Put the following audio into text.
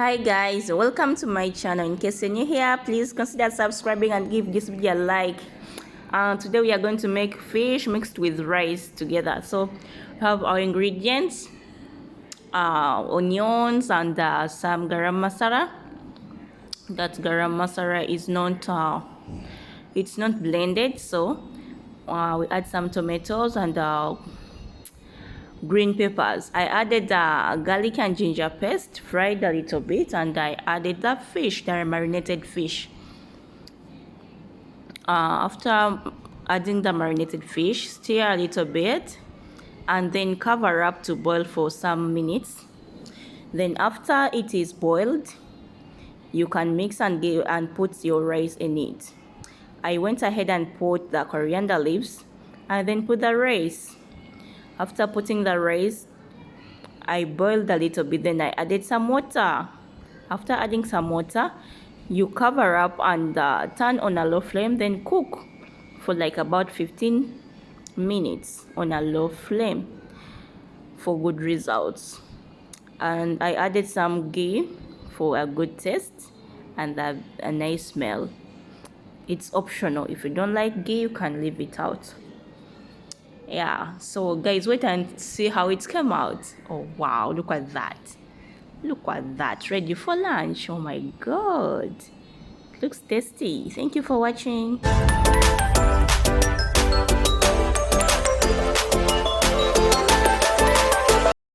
Hi guys, welcome to my channel. In case you're new here, please consider subscribing and give this video a like. Today we are going to make fish mixed with rice together. So we have our ingredients, onions and some garam masala. That garam masala is not it's not blended, so we add some tomatoes and green peppers. I added the garlic and ginger paste, fried a little bit, and I added the fish, the marinated fish. After adding the marinated fish, stir a little bit and then cover up to boil for some minutes. Then after it is boiled, you can mix and put your rice in it. I went ahead and put the coriander leaves and then put the rice. After putting the rice, I boiled a little bit, then I added some water. After adding some water, you cover up and turn on a low flame, then cook for like about 15 minutes on a low flame for good results. And I added some ghee for a good taste and a nice smell. It's optional. If you don't like ghee, you can leave it out. Yeah, so guys, wait and see how it came out. Oh wow, look at that, ready for lunch. Oh my god, looks tasty. Thank you for watching.